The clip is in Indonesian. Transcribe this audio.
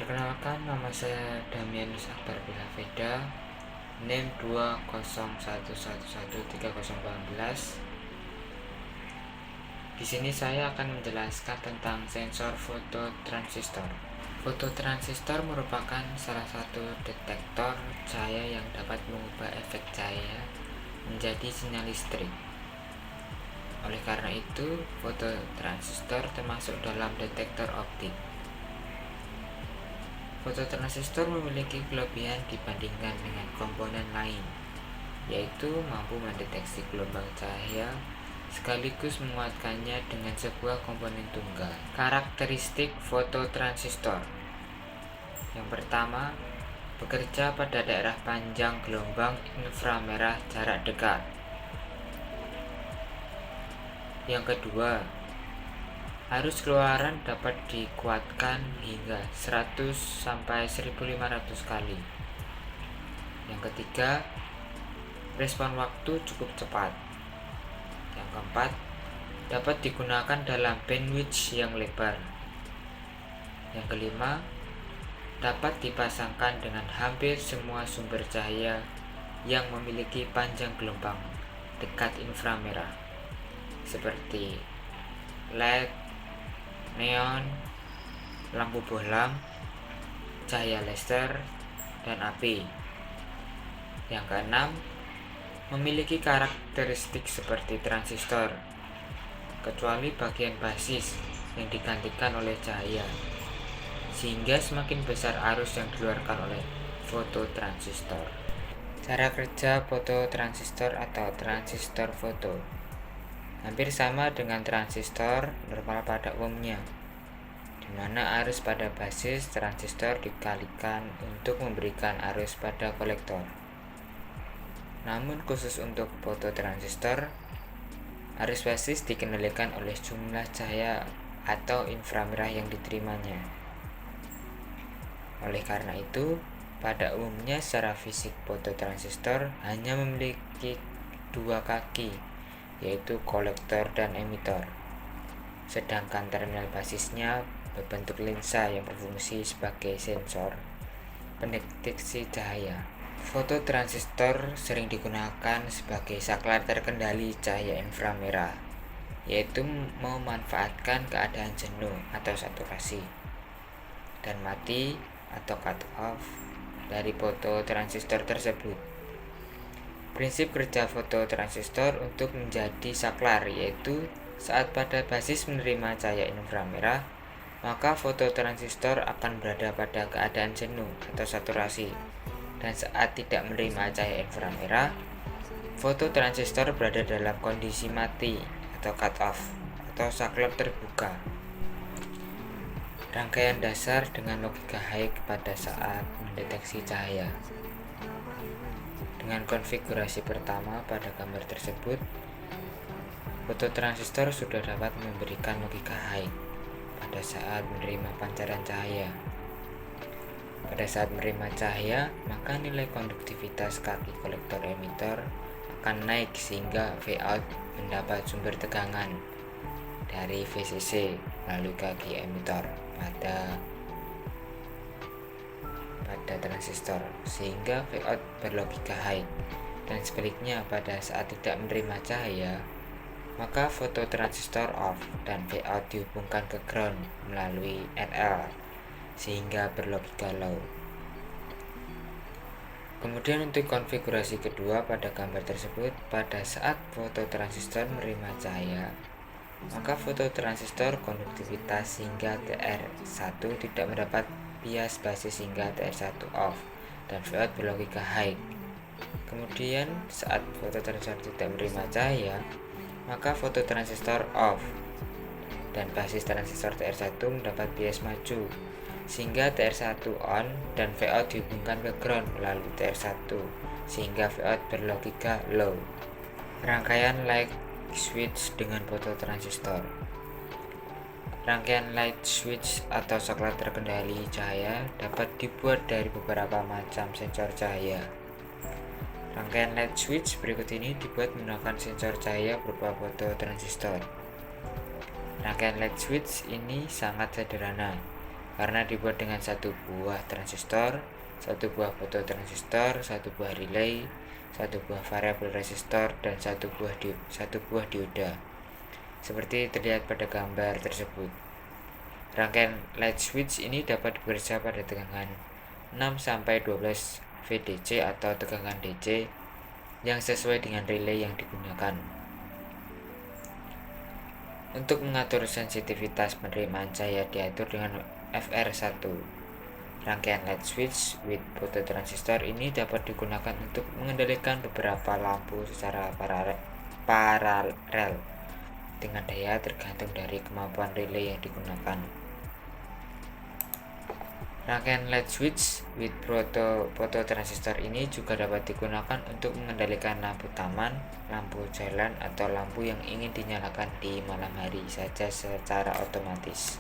Perkenalkan, nama saya Damianus Akbar Bilaveda, NIM 201113018. Di sini saya akan menjelaskan tentang sensor fototransistor. Fototransistor merupakan salah satu detektor cahaya yang dapat mengubah efek cahaya menjadi sinyal listrik. Oleh karena itu, fototransistor termasuk dalam detektor optik. Fototransistor memiliki kelebihan dibandingkan dengan komponen lain, yaitu mampu mendeteksi gelombang cahaya sekaligus menguatkannya dengan sebuah komponen tunggal. Karakteristik fototransistor: yang pertama, bekerja pada daerah panjang gelombang inframerah jarak dekat. Yang kedua, arus keluaran dapat dikuatkan hingga 100-1500 kali. Yang ketiga, respon waktu cukup cepat. Yang keempat, dapat digunakan dalam bandwidth yang lebar. Yang kelima, dapat dipasangkan dengan hampir semua sumber cahaya yang memiliki panjang gelombang dekat inframerah, seperti LED, neon, lampu bohlam, cahaya laser, dan api. Yang keenam, memiliki karakteristik seperti transistor, kecuali bagian basis yang digantikan oleh cahaya, sehingga semakin besar arus yang dikeluarkan oleh fototransistor. Cara kerja fototransistor atau transistor foto hampir sama dengan transistor normal pada umumnya, di mana arus pada basis transistor dikalikan untuk memberikan arus pada kolektor. Namun khusus untuk fototransistor, arus basis dikendalikan oleh jumlah cahaya atau inframerah yang diterimanya. Oleh karena itu, pada umumnya secara fisik fototransistor hanya memiliki dua kaki, yaitu kolektor dan emitor, sedangkan terminal basisnya berbentuk lensa yang berfungsi sebagai sensor pendeteksi cahaya. Fototransistor sering digunakan sebagai saklar terkendali cahaya inframerah, yaitu memanfaatkan keadaan jenuh atau saturasi dan mati atau cut off dari fototransistor tersebut. Prinsip kerja fototransistor untuk menjadi saklar yaitu saat pada basis menerima cahaya inframerah, maka fototransistor akan berada pada keadaan jenuh atau saturasi, dan saat tidak menerima cahaya inframerah, fototransistor berada dalam kondisi mati atau cut off atau saklar terbuka. Rangkaian dasar dengan logika Higg pada saat mendeteksi cahaya. Dengan konfigurasi pertama pada gambar tersebut, fototransistor sudah dapat memberikan logika Higg pada saat menerima pancaran cahaya. Pada saat menerima cahaya, maka nilai konduktivitas kaki kolektor emitor akan naik sehingga Vout mendapat sumber tegangan dari VCC melalui kaki emitor pada transistor, sehingga Vout berlogika Higg. Dan sebaliknya, pada saat tidak menerima cahaya, maka fototransistor off dan Vout dihubungkan ke ground melalui RL, sehingga berlogika low. Kemudian untuk konfigurasi kedua pada gambar tersebut, pada saat fototransistor menerima cahaya, maka fototransistor konduktivitas hingga TR1 tidak mendapat bias basis hingga TR1 off dan Vout berlogika Higg. Kemudian saat fototransistor tidak menerima cahaya, maka fototransistor off dan basis transistor TR1 mendapat bias maju sehingga TR1 on dan Vout dihubungkan ke ground melalui TR1 sehingga Vout berlogika low. Rangkaian light switch dengan fototransistor. Rangkaian light switch atau saklar terkendali cahaya dapat dibuat dari beberapa macam sensor cahaya. Rangkaian light switch berikut ini dibuat menggunakan sensor cahaya berupa fototransistor. Rangkaian light switch ini sangat sederhana, karena dibuat dengan satu buah transistor, satu buah fototransistor, satu buah relay, satu buah variabel resistor, dan satu buah dioda, seperti terlihat pada gambar tersebut. Rangkaian light switch ini dapat bekerja pada tegangan 6-12 VDC atau tegangan DC yang sesuai dengan relay yang digunakan. Untuk mengatur sensitivitas penerimaan cahaya diatur dengan FR1. Rangkaian light switch with phototransistor ini dapat digunakan untuk mengendalikan beberapa lampu secara paralel dengan daya tergantung dari kemampuan relay yang digunakan. Rangkaian light switch with phototransistor ini juga dapat digunakan untuk mengendalikan lampu taman, lampu jalan, atau lampu yang ingin dinyalakan di malam hari saja secara otomatis.